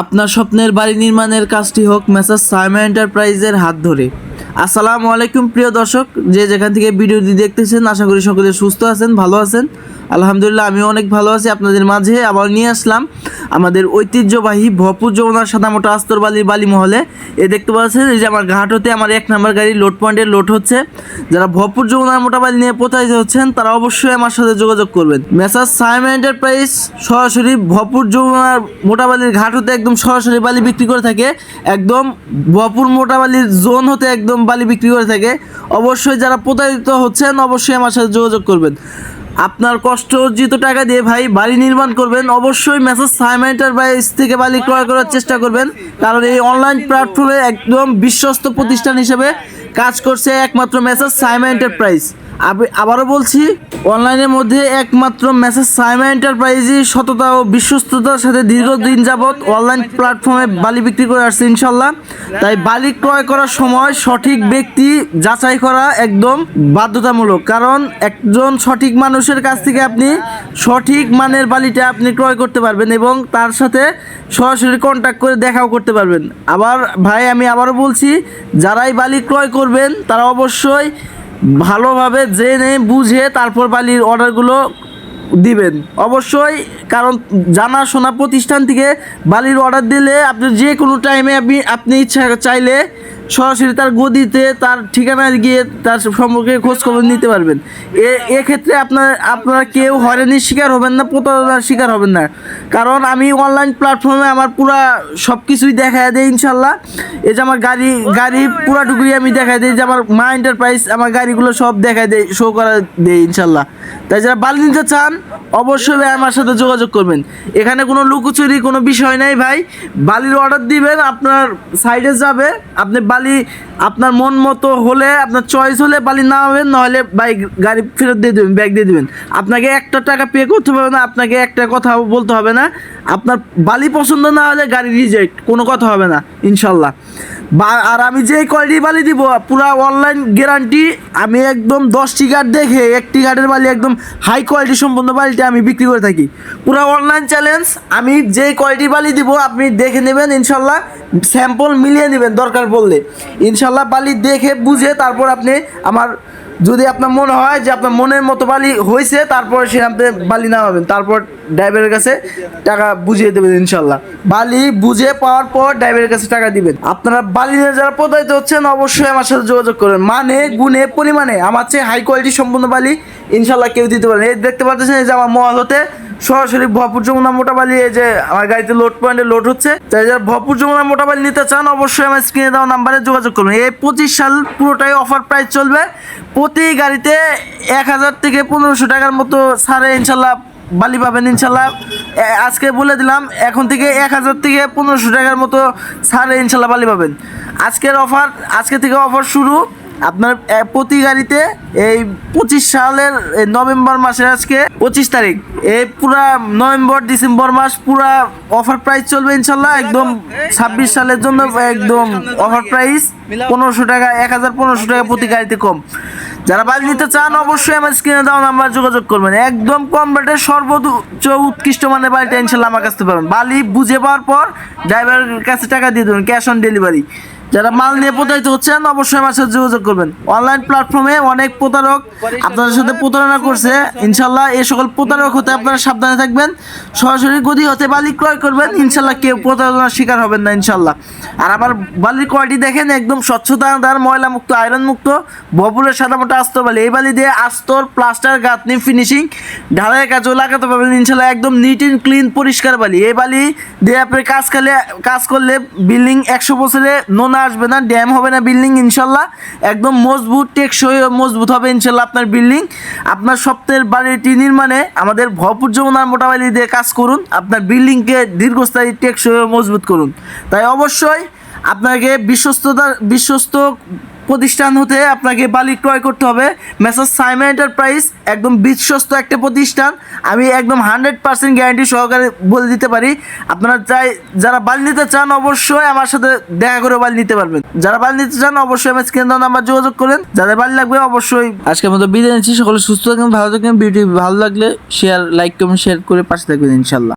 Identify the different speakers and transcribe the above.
Speaker 1: আপনার স্বপ্নের বাড়ি নির্মাণের কাজটি হোক মেসার্স সাইমা এন্টারপ্রাইজের হাত ধরে। আসসালামু আলাইকুম প্রিয় দর্শক, যে যেখান থেকে ভিডিওটি দেখতেছেন আশা করি সকলে সুস্থ আছেন, ভালো আছেন। আলহামদুলিল্লাহ আমিও অনেক ভালো আছি। আপনাদের মাঝে আবার নিয়ে আসলাম আমাদের ঐতিহ্যবাহী ভরপুর যমুনার সাদামোটা আস্তরবালির বালি মহলে। দেখতে পাচ্ছেন এই যে আমার ঘাট হতে আমার 1 নম্বর গাড়ি লোড পয়েন্টে লোড হচ্ছে। যারা ভরপুর যমুনার মোটা বালি নিয়ে প্রতারিত হচ্ছেন তারা অবশ্যই আমার সাথে যোগাযোগ করবেন। মেসার্স সাইমা এন্টারপ্রাইজ সরাসরি ভরপুর যমুনার মোটা বালির ঘাট হতে একদম সরাসরি বালি বিক্রি করে থাকে, একদম ভরপুর মোটা বালির জোন হতে একদম বালি বিক্রি করে থাকে। অবশ্যই যারা প্রতারিত হচ্ছেন অবশ্যই আমার সাথে যোগাযোগ করবেন। আপনার কষ্ট অর্জিত টাকা দিয়ে ভাই বাড়ি নির্মাণ করবেন, অবশ্যই মেসার্স সাইমা এন্টারপ্রাইজ থেকে বালি ক্রয় করার চেষ্টা করবেন, কারণ এই অনলাইন প্ল্যাটফর্মে একদম বিশ্বস্ত প্রতিষ্ঠান হিসেবে কাজ করছে একমাত্র মেসার্স সাইমা এন্টারপ্রাইজ। আবারও বলছি, অনলাইনের মধ্যে একমাত্র মেসার্স সাইমা এন্টারপ্রাইজই সততা ও বিশ্বস্ততার সাথে দীর্ঘদিন যাবৎ অনলাইন প্ল্যাটফর্মে বালি বিক্রি করে আসছে ইনশাল্লাহ। তাই বালি ক্রয় করার সময় সঠিক ব্যক্তি যাচাই করা একদম বাধ্যতামূলক, কারণ একজন সঠিক মানুষের কাছ থেকে আপনি সঠিক মানের বালিটা আপনি ক্রয় করতে পারবেন এবং তার সাথে সরাসরি কন্ট্যাক্ট করে দেখাও করতে পারবেন। আবার ভাই আমি আবারও বলছি, যারাই বালি ক্রয় করবেন তারা অবশ্যই ভালোভাবে জেনে বুঝে তারপর বালির অর্ডারগুলো দিবেন অবশ্যই, কারণ জানাশোনা প্রতিষ্ঠান থেকে বালির অর্ডার দিলে আপনি যে কোনো টাইমে আপনি ইচ্ছা চাইলে সরাসরি তার গদিতে তার ঠিকানায় গিয়ে তার সম্পর্কে খোঁজখবর নিতে পারবেন। এক্ষেত্রে আপনারা কেউ হয়রানির শিকার হবেন না, প্রতারণার শিকার হবেন না, কারণ আমি অনলাইন প্ল্যাটফর্মে আমার পুরা সব কিছুই দেখায় দেয় ইনশাল্লাহ। এই যে আমার গাড়ি পুরাটুকুই আমি দেখায় দিই, যে আমার মা এন্টারপ্রাইজ আমার গাড়িগুলো সব দেখায় দেয়, শো করা দেয় ইনশাল্লাহ। তাই যারা বালি নিতে চান অবশ্যই ভাই আমার সাথে যোগাযোগ করবেন। এখানে কোনো লুকোচুরি কোনো বিষয় নেই ভাই, বালির অর্ডার দিবেন, আপনার সাইডে যাবে, আপনি বালি আপনার মন মতো হলে আপনার চয়েস হলে বালি নামাবেন, নাহলে ভাই গাড়ি ফেরত দিয়ে দেবেন, ব্যাগ দিয়ে দেবেন। আপনাকে একটা টাকা পে করতে হবে না, আপনাকে একটা কথা বলতে হবে না। আপনার বালি পছন্দ না হলে গাড়ি রিজেক্ট, কোনো কথা হবে না ইনশাল্লাহ। আর আমি যেই কোয়ালিটি বালি দিব পুরা অনলাইন গ্যারান্টি, আমি একদম 10টি গার্ড দেখে একটি গার্ডের বালি একদম হাই কোয়ালিটি সম্পন্ন বালিটা আমি বিক্রি করে থাকি। পুরা অনলাইন চ্যালেঞ্জ, আমি যেই কোয়ালিটি বালি দিব আপনি দেখে নেবেন ইনশাল্লাহ, স্যাম্পল মিলিয়ে নেবেন দরকার পড়লে ইনশাল্লাহ। বালি দেখে বুঝে তারপর আপনি আমার, যদি আপনার মনে হয় যে আপনার মনের মতো বালি হয়েছে তারপরে সে আপনি বালি নামাবেন, তারপর ড্রাইভারের কাছে টাকা বুঝিয়ে দেবেন ইনশাল্লাহ। বালি বুঝে পাওয়ার পর ড্রাইভারের কাছে টাকা দিবেন। আপনারা বালি নিয়ে যারা প্রতারিত হচ্ছেন অবশ্যই আমার সাথে যোগাযোগ করবেন। মানে গুণে পরিমাণে আমার চেয়ে হাই কোয়ালিটি সম্পূর্ণ বালি ইনশাল্লাহ কেউ দিতে পারেন। এই দেখতে পাচ্ছেন এই যে আমার মহল হতে সরাসরি ভরপুর যমুনা মোটা বালি এই যে আমার গাড়িতে লোড পয়েন্টে লোড হচ্ছে। তাই যারা ভরপুর যমুনা মোটা বালি নিতে চান অবশ্যই আমার স্ক্রিনে দেওয়া নাম্বারে যোগাযোগ করবেন। এই 25 সাল পুরোটাই অফার প্রাইস চলবে, প্রতি গাড়িতে 1000 থেকে 1500 টাকার মতো ছাড়ে ইনশাল্লাহ বালি পাবেন ইনশাল্লাহ। আজকে বলে দিলাম, এখন থেকে 1000 থেকে 1500 টাকার মতো ছাড়ে ইনশাল্লাহ বালি পাবেন। আজকের অফার, আজকে থেকে অফার শুরু। আপনার প্রতি গাড়িতে এই 25 সালের নভেম্বর মাসের আজকে 25 তারিখ, এই পুরা নভেম্বর ডিসেম্বর মাস পুরা অফার প্রাইস চলবে ইনশাল্লাহ। একদম 26 সালের জন্য একদম অফার প্রাইস 1500 টাকা, 1500 টাকা প্রতি গাড়িতে কম। যারা বালি নিতে চান অবশ্যই আমার স্ক্রিনে দেওয়া নাম্বার যোগাযোগ করবেন। একদম কম রেটে সর্বোচ্চ উৎকৃষ্ট মানের বালিটা ইনশাল্লাহ আমার কাছে পাবেন। বালি বুঝে পাওয়ার পর ড্রাইভারের কাছে টাকা দিয়ে দেবেন, ক্যাশ অন ডেলিভারি। যারা মাল নিয়ে প্রতারিত হচ্ছেন অবশ্যই আমার সাথে যোগাযোগ করবেন। অনলাইন প্ল্যাটফর্মে অনেক প্রতারক আপনাদের সাথে প্রতারণা করছে ইনশাল্লাহ, এই সকল প্রতারক হতে আপনারা সাবধানে থাকবেন। সরাসরি গদি হতে বালি ক্রয় করবেন ইনশাল্লাহ, কেউ প্রতারণার শিকার হবেন না ইনশাল্লাহ। আর আবার বালির কোয়ালিটি দেখেন, একদম স্বচ্ছতাদার, ময়লা মুক্ত, আয়রন মুক্ত, ভরপুরের সাদামোটা আস্তর বালি। এই বালি দিয়ে আস্তর, প্লাস্টার, গাঁথনি, ফিনিশিং, ঢালাইয়ের কাজও লাগাতে পারবেন ইনশাল্লাহ। একদম নিট অ্যান্ড ক্লিন পরিষ্কার বালি। এই বালি দিয়ে আপনি কাজ করলে বিল্ডিং 100 বছরে নোনা আসবে না, ড্যাম হবে না বিল্ডিং ইনশাল্লাহ। একদম মজবুত, টেকসই মজবুত হবে ইনশাল্লাহ আপনার বিল্ডিং। আপনার স্বপ্নের বাড়িটি নির্মাণে আমাদের ভরপুর যমুনার মোটা বালি দিয়ে কাজ করুন, আপনার বিল্ডিংকে দীর্ঘস্থায়ী, টেকসই মজবুত করুন। তাই অবশ্যই আপনাকে বিশ্বস্ত প্রতিষ্ঠান হতে আপনাকে বালি ক্রয় করতে হবে। মেসার্স সাইমা এন্টারপ্রাইজ একদম বিশ্বস্ত একটা প্রতিষ্ঠান, আমি একদম 100% গ্যারান্টি সহকারে বলে দিতে পারি। আপনারা যারা বালি নিতে চান অবশ্যই আমার সাথে দেখা করে বালি নিতে পারবেন। যারা বালি নিতে চান অবশ্যই আমার স্ক্রিনে দেওয়া নাম্বার যোগাযোগ করেন। যাদের বালি লাগবে অবশ্যই। আজকের মতো বিদায় নিচ্ছি, সকলে সুস্থ থাকেন, ভালো থাকেন। ভিডিও ভালো লাগলে লাইক কমেন্ট শেয়ার করে পাশে থাকবেন ইনশাল্লাহ।